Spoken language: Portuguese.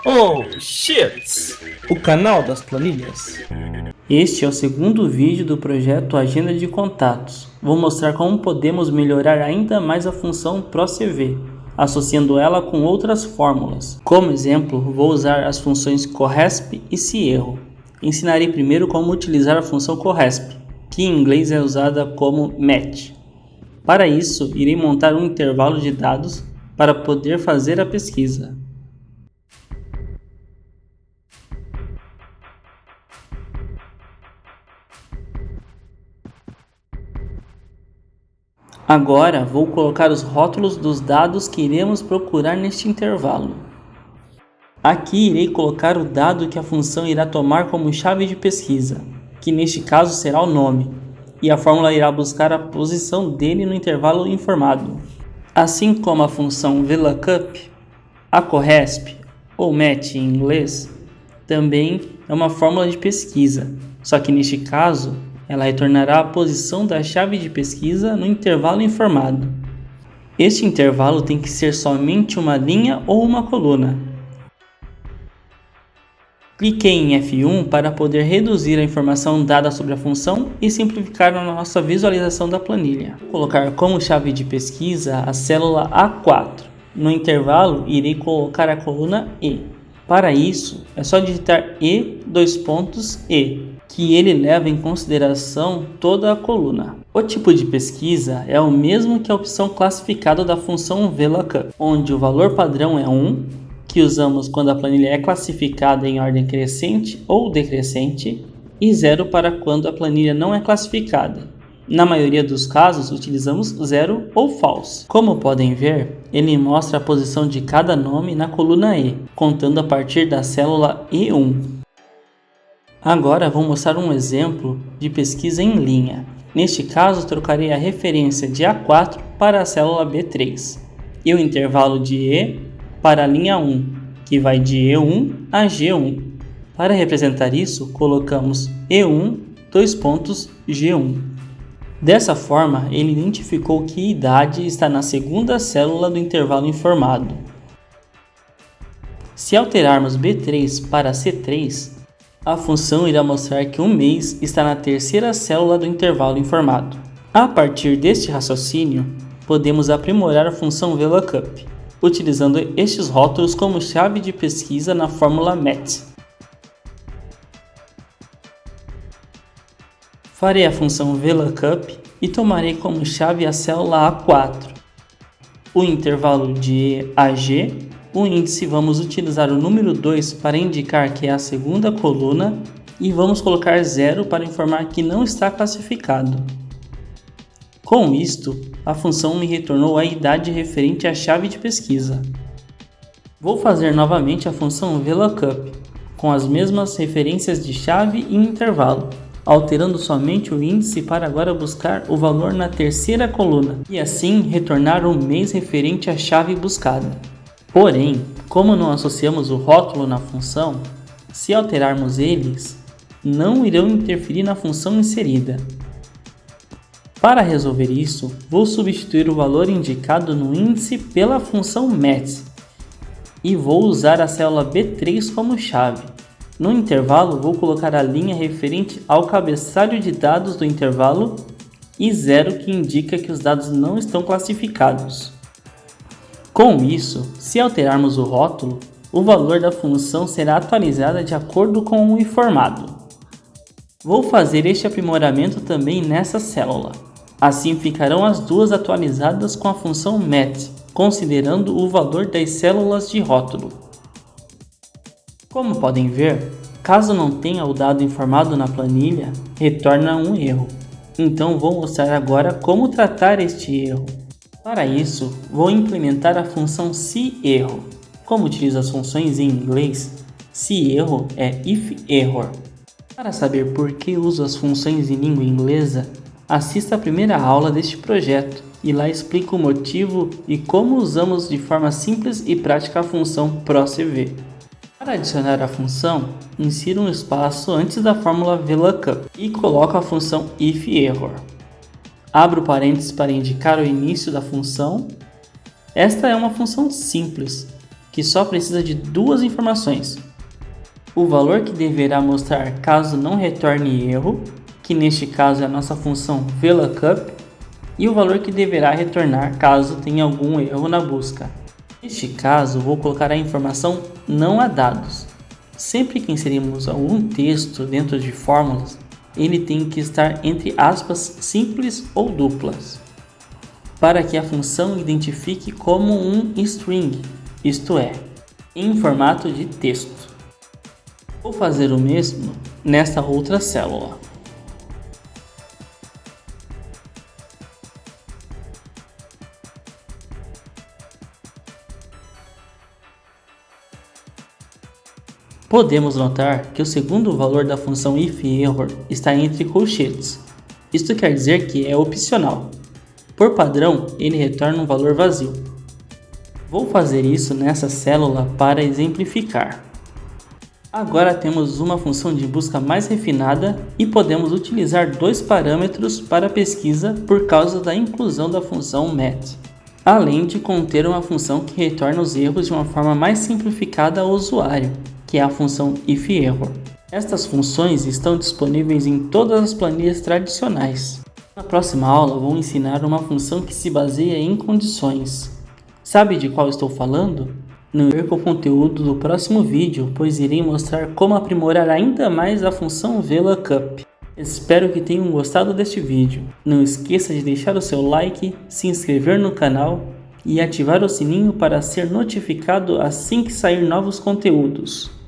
Oh, shit! O canal das planilhas. Este é o segundo vídeo do projeto Agenda de Contatos. Vou mostrar como podemos melhorar ainda mais a função ProCV, associando ela com outras fórmulas. Como exemplo, vou usar as funções corresp e seerro. Ensinarei primeiro como utilizar a função corresp, que em inglês é usada como match. Para isso, irei montar um intervalo de dados para poder fazer a pesquisa. Agora vou colocar os rótulos dos dados que iremos procurar neste intervalo. Aqui irei colocar o dado que a função irá tomar como chave de pesquisa, que neste caso será o nome, e a fórmula irá buscar a posição dele no intervalo informado. Assim como a função VLOOKUP, a corresp, ou match em inglês, também é uma fórmula de pesquisa, só que neste caso ela retornará a posição da chave de pesquisa no intervalo informado. Este intervalo tem que ser somente uma linha ou uma coluna. Cliquei em F1 para poder reduzir a informação dada sobre a função e simplificar a nossa visualização da planilha. Vou colocar como chave de pesquisa a célula A4. No intervalo, irei colocar a coluna E. Para isso, é só digitar E, que ele leva em consideração toda a coluna. O tipo de pesquisa é o mesmo que a opção classificada da função VLOOKUP, onde o valor padrão é 1, que usamos quando a planilha é classificada em ordem crescente ou decrescente, e 0 para quando a planilha não é classificada. Na maioria dos casos, utilizamos 0 ou false. Como podem ver, ele mostra a posição de cada nome na coluna E, contando a partir da célula E1. Agora vou mostrar um exemplo de pesquisa em linha. Neste caso, trocarei a referência de A4 para a célula B3 e o intervalo de E para a linha 1, que vai de E1 a G1. Para representar isso, colocamos E1, G1. Dessa forma, ele identificou que idade está na segunda célula do intervalo informado. Se alterarmos B3 para C3, a função irá mostrar que um mês está na terceira célula do intervalo informado. A partir deste raciocínio, podemos aprimorar a função VLOOKUP, utilizando estes rótulos como chave de pesquisa na fórmula match. Farei a função VLOOKUP e tomarei como chave a célula A4, o intervalo de E a G. O índice vamos utilizar o número 2 para indicar que é a segunda coluna e vamos colocar 0 para informar que não está classificado. Com isto, a função me retornou a idade referente à chave de pesquisa. Vou fazer novamente a função VLOOKUP, com as mesmas referências de chave e intervalo, alterando somente o índice para agora buscar o valor na terceira coluna e assim retornar o mês referente à chave buscada. Porém, como não associamos o rótulo na função, se alterarmos eles, não irão interferir na função inserida. Para resolver isso, vou substituir o valor indicado no índice pela função match e vou usar a célula B3 como chave. No intervalo, vou colocar a linha referente ao cabeçalho de dados do intervalo e 0 que indica que os dados não estão classificados. Com isso, se alterarmos o rótulo, o valor da função será atualizado de acordo com o informado. Vou fazer este aprimoramento também nessa célula. Assim ficarão as duas atualizadas com a função match, considerando o valor das células de rótulo. Como podem ver, caso não tenha o dado informado na planilha, retorna um erro. Então vou mostrar agora como tratar este erro. Para isso, vou implementar a função seerro. Como utilizo as funções em inglês, seerro é if error. Para saber por que uso as funções em língua inglesa, assista a primeira aula deste projeto e lá explico o motivo e como usamos de forma simples e prática a função ProCV. Para adicionar a função, insira um espaço antes da fórmula VLOOKUP e coloco a função if error. Abro parênteses para indicar o início da função. Esta é uma função simples, que só precisa de duas informações: o valor que deverá mostrar caso não retorne erro, que neste caso é a nossa função VLOOKUP, e o valor que deverá retornar caso tenha algum erro na busca. Neste caso, vou colocar a informação não há dados. Sempre que inserimos algum texto dentro de fórmulas, ele tem que estar entre aspas simples ou duplas, para que a função identifique como um string, isto é, em formato de texto. Vou fazer o mesmo nesta outra célula. Podemos notar que o segundo valor da função ifError está entre colchetes. Isto quer dizer que é opcional. Por padrão, ele retorna um valor vazio. Vou fazer isso nessa célula para exemplificar. Agora temos uma função de busca mais refinada e podemos utilizar dois parâmetros para pesquisa por causa da inclusão da função MET, além de conter uma função que retorna os erros de uma forma mais simplificada ao usuário, que é a função ifError. Estas funções estão disponíveis em todas as planilhas tradicionais. Na próxima aula vou ensinar uma função que se baseia em condições. Sabe de qual estou falando? Não perca o conteúdo do próximo vídeo, pois irei mostrar como aprimorar ainda mais a função VLOOKUP. Espero que tenham gostado deste vídeo. Não esqueça de deixar o seu like, se inscrever no canal e ativar o sininho para ser notificado assim que sair novos conteúdos.